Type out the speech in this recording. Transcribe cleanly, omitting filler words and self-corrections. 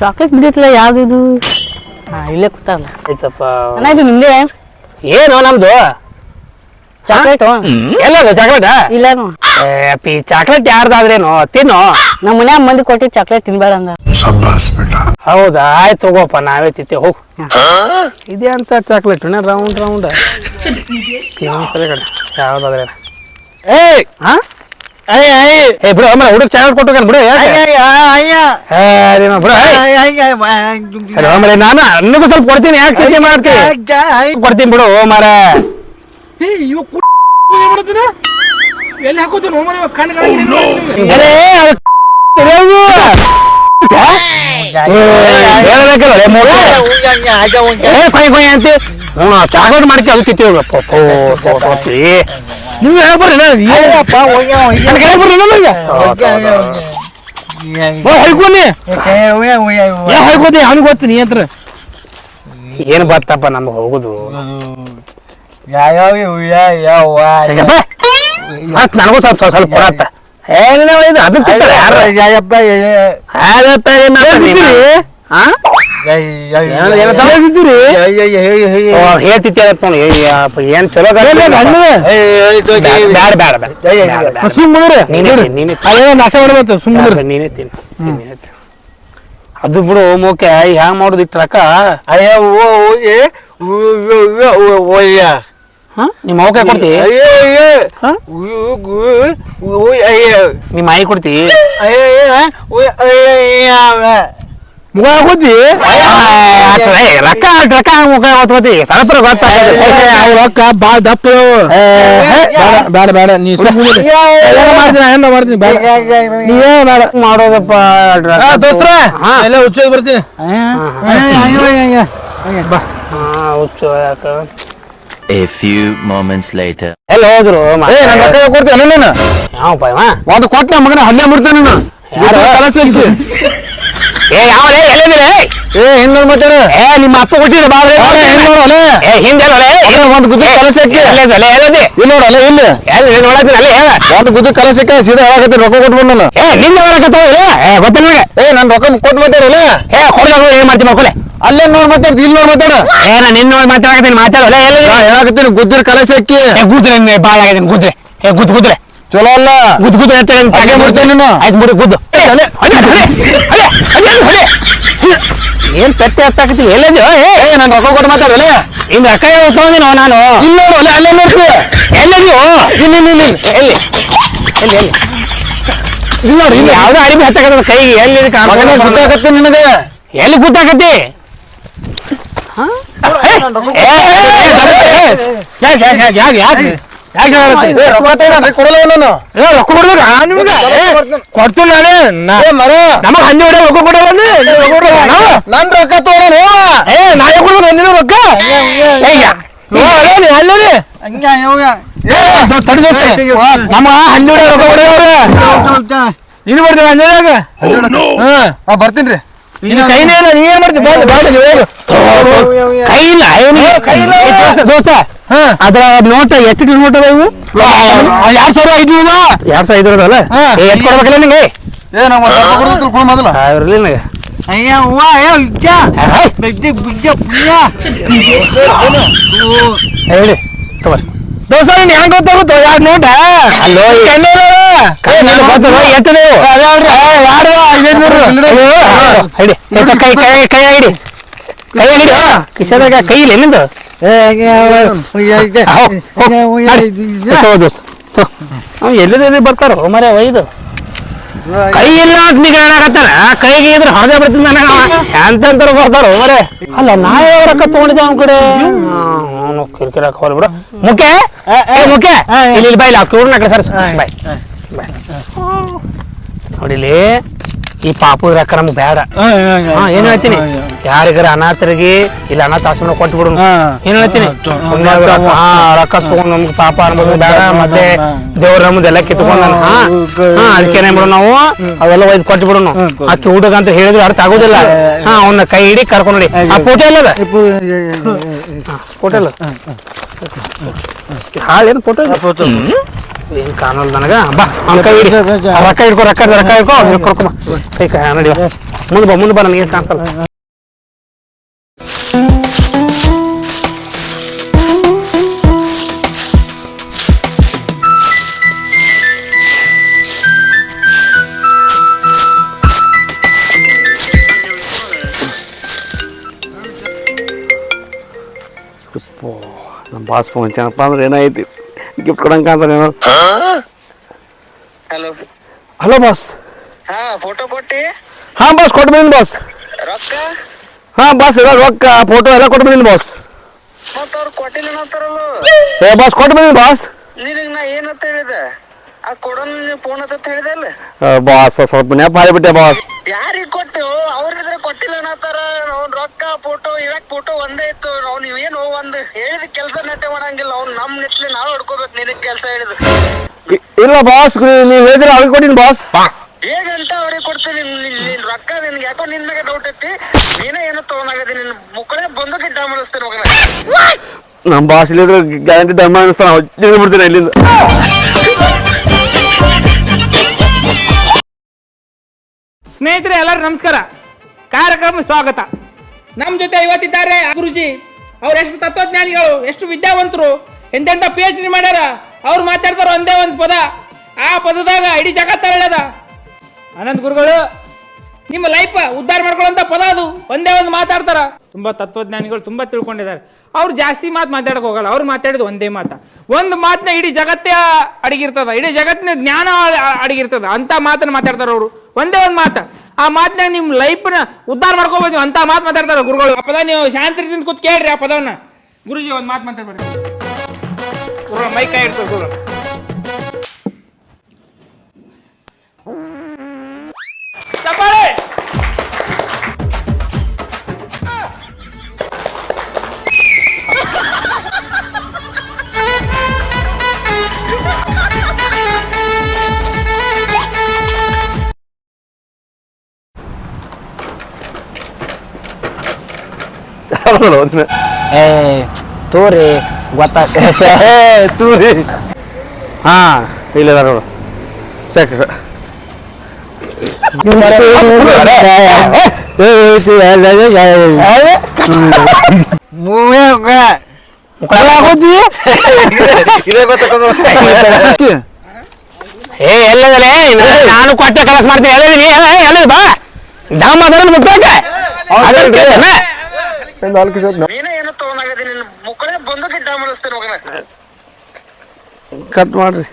Chocolate ಬಿಡಿತ್ಲ ಯಾವ್ದು ಇಲ್ಲೇ ಕೂತಾರಲ್ಲ ಆಯ್ತಪ್ಪ ಅಣ್ಣ ಇದು ನಿಮ್ದೇ ಏನು ನಮ್ದು ಚಾಕ್ಲೇಟ್ ಎಲ್ಲದು ಚಾಕ್ಲೇಟ್ ಇಲ್ಲ ಪಿ ಚಾಕ್ಲೇಟ್ ಯಾರ್ದಾದ್ರೇನು ತಿನ್ನು ನಮ್ಮ ಮನ್ಯಾಗ ಮಂದಿ ಕೊಟ್ಟಿದ್ ಚಾಕ್ಲೇಟ್ ತಿನ್ಬೇಡ ಅಂದ ಹೌದಾ ಆಯ್ತು ತಗೋಪ್ಪ ನಾವೇ ತಿಂತೆ ಹೋಗ್ ಇದೇ ಅಂತ ಚಾಕ್ಲೇಟ್ ರೌಂಡ್ ರೌಂಡ್ ಸರಿ ಕಡೆ ಯಾವ್ದಾದ್ರೆ ಏಯ್ ಹಾ ಏ ಬಿಡು ಅಮ್ಮ ಹುಡುಗ ಚಾಕ್ಲೇಟ್ ಕೊಟ್ಟು ಬಿಡು ಬಿಡು ಸರಿ ಆಮೇಲೆ ನಾನು ಅನ್ನಗೂ ಸ್ವಲ್ಪ ಕೊಡ್ತೀನಿ ಯಾಕೆ ತಿಂಡಿ ಮಾಡ್ತೀನಿ ಕೊಡ್ತೀನಿ ಬಿಡು ಮಾರ ಎಲ್ಲಿ ಹಾಕೋದು ಚಾಕ್ಲೇಟ್ ಮಾಡ್ಕಿ ಅದು ತಿಂತೀವಿ ನೀವು ಹೇಳ್ಬರ್ರಿ ಹೇಳ್ಕೊನಿ ಹೇಳ್ಕೋತಿ ಅವ್ನಿಗೆ ಗೊತ್ತೀನಿ ಹತ್ರ ಏನ್ ಬರ್ತಪ್ಪ ನಮ್ಗೆ ಹೋಗುದು ನನಗೂ ಸ್ವಲ್ಪ ಸ್ವಲ್ಪ ಕೊಡತ್ತ ಹೇಳ್ತಿದ್ದೆ ಏನ್ ಚಲೋ ನಾಶ ಮಾಡ್ಬೇಕು ಸುಮ್ಮನೆ ನೀನೇ ತಿನ್ನಿ ಅದು ಬಿಡು ಮೋಕೆ ಹ್ಯಾಂಗ ಮಾಡುದು ಇಟ್ಟರಕ್ಕ ನಿಮ್ಮ ಅವಕಾಶ ಕೊಡ್ತಿ ನಿಮ್ಮ ಮಾಯಿ ಕೊಡ್ತಿ ಮುಖ ಹಾಕೋತಿ ರೊಕ್ಕ ರೊಕ್ಕ ಮುಖ ಹೊತ್ಕೋತಿ ಸರತ್ರ ರೊಕ್ಕ ಬಾಳ ದಪ್ಪ ಬೇಡ ಬೇಡ ನೀ ಮಾಡ್ತೀನಿ ಏನ ಮಾಡ್ತೀನಿ ಬೇಡ ನೀವೇ ಬೇಡ ಮಾಡೋದಪ್ಪ ದೋಸ್ತ್ರ ಎಲ್ಲ ಹುಚ್ಚೋಗಿ ಬರ್ತೀನಿ ಬಾ ಹುಚ್ಚು ಯಾಕ A few moments later. ಎಲ್ಲ ಹೋದ್ರು ನನ್ನ ರೊಕ್ಕ ಕೊಡ್ತೀನಿ ನೀನು ಯಾವ ಪಾಯವ ಒಂದು ಕೊಟ್ಟ ಮಗನ ಹಲ್ಲೆ ಬಿಡ್ತಾನೆ ನೀನು ಕಲಸಕ್ಕೆ ಹಿಂದ್ ಮಾತಾಡ ನಿಮ್ಮ ಅಪ್ಪ ಕೊಟ್ಟಿದ್ದ ಹಿಂದೆ ಒಂದು ಗುದ್ದು ಕಲಸಕ್ಕೆ ಇಲ್ಲಿ ನೋಡಲ್ಲ ಇಲ್ಲಿ ಒಂದು ಗುದ್ದು ಕಲಸಕ್ಕೆ ಸೀದಾ ಹೇಳಕತ್ತೀನಿ ರೊಕ್ಕ ಕೊಟ್ಬಿಡ್ ನಾನು ನಿಂದೆ ಹೇಳಕತ್ತಾವ ಗೊತ್ತಿಲ್ಲ ನಾನು ರೊಕ್ಕ ಕೊಟ್ಟು ಮಾತಾಡಲ್ಲ ಕೊಡ್ದಾಗ ಏನ್ ಮಾಡ್ತೀನಿ ಮಕ್ಕಳೇ ಅಲ್ಲೇ ನೋಡ್ ಮಾತಾಡ್ತಿ ಇಲ್ಲಿ ನೋಡ್ ಮಾತಾಡ ನಾನು ನಿನ್ನ ನೋಡಿ ಮಾತಾಡಕತ್ತೀನಿ ಮಾತಾಡಲ್ಲ ಹೇಳಕತ್ತೀನಿ ಗುದ್ದಿರ್ ಕಲಸಕ್ಕೆ ಗುದ್ರೆ ಬಾಳ ಆಗತ್ತೀನಿ ಗುದ್ರೆ ಗುದ್ರೆ ಚಲೋ ಅಲ್ಲ ಗುದ್ರೆ ಹಾಗೆ ಮಾಡ್ತೇನೆ ನೀನು ಆಯ್ತು ಬಿಡು ಗುದ್ದು ಏನ್ ಪೆಟ್ಟೆ ಹತ್ತಾಕತಿ ಎಲ್ಲದಿ ನಾನು ರೊಕ್ಕ ಕೊಟ್ಟು ಮಾತಾಡಲ್ಲ ಇನ್ ರೊಕ್ಕ ತಗೊಂಡಿನೋ ನಾನು ಇಲ್ಲಿ ನೋಡು ಅಲ್ಲೇ ನೋಡ್ತಿ ಎಲ್ಲದಿ ಇಲ್ಲಿ ಎಲ್ಲಿ ಎಲ್ಲಿ ಎಲ್ಲಿ ಇಲ್ಲಿ ನೋಡಿ ಇಲ್ಲಿ ಯಾವ್ದೋ ಅರಿವಿ ಹತ್ತಾಕತ್ತ ಕೈಗೆ ಎಲ್ಲಿ ಗೊತ್ತಾಗತ್ತೆ ನಿನಗೆ ಎಲ್ಲಿ ಗೊತ್ತಾಕತಿ ಕೊಡಲ್ಲ ನಾನು ರೊಕ್ಕ ಕೊಡ್ತೀನಿ ನಾನೇ ನಮಗ್ ಹಂದಿ ಹೊಡೆ ರೊಕ್ಕ ಕೊಡಲ್ಲ ನನ್ ರೊಕ್ಕ ತಗೊಳ್ಳೋಣ ನಾಳೆ ಕೊಡ್ಬೇಕು ನಿನ್ನ ರೊಕ್ಕ ಅಲ್ಲೇ ನಮಗ ಹಂದಿ ಹೊಡೆ ರೊಕ್ಕ ಕೊಡೋರು ನೀನು ಬರ್ತೀವಿ ಹಂದಿದಾಗ ಬರ್ತೀನಿ ಕೈನೇ ಇಲ್ಲ ನೀ ಏನ್ ಮಾಡ್ತೀವಿ ಕೈ ಇಲ್ಲ ದೋಸ್ತ ಅದ್ರ ನೋಟ ಎಷ್ಟು ನೋಟ ಇವು 2500 2500 ಅಲ್ಲ ಎತ್ ಕೊಡ್ಬೇಕಲ್ಲ ನಿಂಗೆ ಮೊದಲ ಇರ್ಲಿ ನನಗೆ ಹೇಳಿ ತಗೋರಿ ದೋಸ್ತ ನೀನ್ ಹೆಂಗ್ ಗೊತ್ತಾಗುತ್ತೋ ಯಾಕೆ ನೋಟ ಕೈ ಕೈ ಕೈ ಹಿಡಿ ಕೈ ಹಿಡಿ ಕಿಶದಾಗ ಕೈ ಇಲ್ಲ ನಿಂದು ಎಲ್ಲಿ ಬರ್ತಾರೋ ಮರ ಒಯ್ದು ಕೈ ಇಲ್ಲ ಅಂತ ನೀಗ ಹೇಳಕತ್ತಾನ ಕೈಗೆ ಇದ್ರೆ ಹೊರದೆ ಬರ್ತೀನಿ ನನಗ ಎಂತೆಂತರು ಬರ್ತಾರೋ ಮರೆ ಅಲ್ಲ ನಾ ಯಾವ ರೊಕ್ಕ ತಗೊಂಡಿದ್ದೆ ಅವನ ಕಡೆ ಅವನು ಕಿರಿಕಿರಕ್ ಹೋಲ್ ಬಿಡು ಮುಖ್ಯ ಮುಖ್ಯ ಇಲ್ಲಿ ಬಾಯಿಲ್ಲ ಕೂರ್ನ ಕಡೆ ಸರ್ ಬಾಯ್ ಬಾಯ್ ನೋಡಿಲಿ ಈ ಪಾಪು ರೊಕ್ಕ ನಮ್ಗೆ ಬೇಡ ಏನ್ ಹೇಳ್ತೀನಿ ಯಾರಿಗಾರ ಅನಾಥರಿಗೆ ಇಲ್ಲ ಅನಾಥ ಆಶ್ರಮ ಕೊಟ್ಬಿಡು ಏನ್ ಹೇಳ್ತೀನಿ ರೊಕ್ಕ ತಗೊಂಡ್ ನಮ್ಗೆ ಪಾಪ ಅನ್ಬೋದು ಬೇಡ ಮತ್ತೆ ದೇವ್ರ ನಮ್ದೆಲ್ಲ ಕಿತ್ಕೊಂಡ್ ಅದಕ್ಕೇನೆ ಬಿಡು ನಾವು ಅವೆಲ್ಲ ಒಯ್ದು ಕೊಟ್ಬಿಡು ಅಕ್ಕಿ ಹುಡುಗ ಅಂತ ಹೇಳಿದ್ರೆ ಅರ್ಥ ಆಗೋದಿಲ್ಲ ಅವನ್ನ ಕೈ ಹಿಡಿ ಕರ್ಕೊಂಡ್ ನೋಡಿ ಆ ಫೋಟೋ ಎಲ್ಲದ ಫೋಟೋ ಎಲ್ಲ ಹಾಳೇನು ಫೋಟೋ ಏನ್ ಕಾಣಲ್ಲ ನನಗ ಬಾ ಅವ್ನ ಕೈ ಹಿಡಿ ರೊಕ್ಕ ಹಿಡ್ಕೊ ರೊಕ್ಕ ಹಿಡ್ಕೊ ಕರ್ಕೊಂಬ ಕೈ ಕೈ ನಡಿ ಮುಂದೆ ಬಾ ನನಗೆ ಕಾಣಿಸಲ್ಲ ನಮ್ಮ ಬಾಸ್ ಫೋನ್ ಚೆನ್ನಪ್ಪ ಅಂದ್ರೆ ಏನೈತಿ ಗಿಫ್ಟ್ ಕೊಡಂಗ ಅಂತಾನೆ ಏನೋ ಹಲೋ ಹಲೋ ಬಾಸ್ ಹಾ ಫೋಟೋ ಕೊಟ್ಟಿ ಹಾಂ ಬಾಸ್ ಕೊಟ್ಟು ಬಂದಿನಿ ಬಾಸ್ ರೊಕ್ಕ ಹಾಂ ಬಾಸ್ ಎಲ್ಲ ರೊಕ್ಕ ಫೋಟೋ ಎಲ್ಲ ಕೊಟ್ಟು ಬಂದಿನಿ ಬಾಸ್ ಮತ್ತ ಅವ್ರು ಕೊಟ್ಟಿಲ್ಲ ಅಂತಾರಲ್ಲ ಏ ಬಾಸ್ ಕೊಟ್ಟು ಬಂದಿನಿ ಬಾಸ್ ನಿನಗ್ ನಾ ಏನಂತ ಹೇಳಿದೆ ಆ ಕೊಡೋನ್ ಫೋನ್ ಅಂತ ಹೇಳಿದೆ ಅಲ್ಲ ಬಾಸ್ ಸ್ವಲ್ಪ ನೆಪ ಹಾರಿಬಿಟ್ಟೆ ಬಾಸ್ ಯಾರಿಗ್ ಕೊಟ್ಟು ಅವ್ರಿದ್ರೆ ಕೊಟ್ಟಿಲ್ಲ ಅನ್ನತಾರ ಅವ್ನ್ ರೊಕ್ಕ ಫೋಟೋ ಇರಕ್ ಫೋಟೋ ಒಂದೇ ಇತ್ತು ಅವ್ನು ನೀವೇನು ಒಂದು ಹೇಳಿದ ಕೆಲಸ ನಟೆ ಮಾಡಂಗಿಲ್ಲ ಅವ್ನು ನಮ್ ನೆಟ್ಲಿ ನಾವ್ ಹಿಡ್ಕೋಬೇಕು ನಿನಗ್ ಕೆಲಸ ಹೇಳಿದ ಇಲ್ಲ ಬಾಸ್ ನೀವು ಹೇಳಿದ್ರೆ ಅವ್ರಿಗೆ ಕೊಟ್ಟಿನಿ ಬಾಸ್ ಹೇಗಂತ ಅವ್ರಿಗೆ ಕೊಡ್ತೀನಿ ನಿನ್ ರೊಕ್ಕ ನಿನ್ಗೆ ಯಾಕೋ ನಿನ್ ಮೇಲೆ ಡೌಟ್ ಐತಿ ನೀನೇ ಏನೋ ತಗೊಂಡಾಗದಿ ನಿನ್ ಮುಕ್ಕಳೇ ಬಂದು ಗಿಡ್ಡ ಮಾಡಿಸ್ತೀನಿ ಮಗನ ನಮ್ಮ ಬಾಸ್ ಇಲ್ಲಿದ್ರೆ ಗ್ಯಾರಂಟಿ ಡಮ್ಮ ಅನಿಸ್ತಾನ ಬಿಡ್ತೀನಿ ಇಲ್ಲಿಂದ ಸ್ನೇಹಿತರೆ ಎಲ್ಲರೂ ನಮಸ್ಕಾರ. ಕಾರ್ಯಕ್ರಮ ಸ್ವಾಗತ. ನಮ್ಮ ಜೊತೆ ಇವತ್ತಿದ್ದಾರೆ ಗುರುಜಿ. ಅವ್ರು ಎಷ್ಟು ತತ್ವಜ್ಞಾನಿಗಳು, ಎಷ್ಟು ವಿದ್ಯಾವಂತರು, ಎಂತೆಂಥ PhD ಮಾಡ್ಯಾರ. ಅವ್ರು ಮಾತಾಡ್ತಾರ ಒಂದೇ ಒಂದು ಪದ, ಆ ಪದದಾಗ ಇಡೀ ಜಗತ್ತ ಹೇಳದ. ಆನಂದ್ ಗುರುಗಳು ನಿಮ್ಮ ಲೈಫ್ ಉದ್ಧಾರ ಮಾಡ್ಕೊಳ್ಳೋಂಥ ಪದ ಅದು. ಒಂದೇ ಒಂದು ಮಾತಾಡ್ತಾರ. ತುಂಬಾ ತತ್ವಜ್ಞಾನಿಗಳು, ತುಂಬಾ ತಿಳ್ಕೊಂಡಿದ್ದಾರೆ. ಅವ್ರು ಜಾಸ್ತಿ ಮಾತಾಡಕ್ ಹೋಗಲ್ಲ. ಅವ್ರು ಮಾತಾಡಿದ ಒಂದೇ ಮಾತ. ಒಂದು ಮಾತನ್ನ ಇಡೀ ಜಗತ್ತೇ ಅಡಗಿರ್ತದ, ಇಡೀ ಜಗತ್ತಿನ ಜ್ಞಾನ ಅಡಗಿರ್ತದ. ಅಂತ ಮಾತನ್ನ ಮಾತಾಡ್ತಾರ ಅವರು. ಒಂದೇ ಒಂದು ಮಾತು, ಆ ಮಾತನಾಗ ನಿಮ್ಮ ಲೈಫ್ನ ಉದ್ಧಾರ ಮಾಡ್ಕೋಬೋದು ಅಂತ ಮಾತು ಮಾತಾಡ್ತಾರ ಗುರುಗಳು. ಆ ಪದ ನೀವು ಶಾಂತಿಯಿಂದ ಕೂತ್ ಕೇಳ್ರಿ. ಆ ಪದವನ್ನ ಗುರುಜಿ ಒಂದು ಮಾತು ಮಾತಾಡ್ಬೇಡಿ. ಗುರುಗಳು ಮೈ ಕೈ ಇಡ್ತಾರೆ ಗುರುಗಳು. ಚಪ್ಪಾಳೆ. ಏ ತೋರಿ ಗೊತ್ತಾಗ್ತದೆ ತೂರಿ ಹಾಂ ಇಲ್ಲದ ನೋಡು ಸಾಕು ಏ ಎಲ್ಲದಲೇ ನಾನು ಕೊಟ್ಟೆ ಕೆಲಸ ಮಾಡ್ತೀನಿ. ಎಲ್ಲದಿನಿ ಎಲ್ಲ ಬಾ ಡಾಮ್ ಅದನ್ನು ಮುಟ್ಟೋಕೆ ನೀನೇ ಏನೋ ತಗೊಂಡಾಗದಿ ನಿನ್ ಮುಕ್ಕಳೇ ಬಂದು ಗಿಡ್ಡ ಮಾಡಿಸ್ತೀನಿ ಮಗನ ಕಟ್ ಮಾಡ್ರಿ.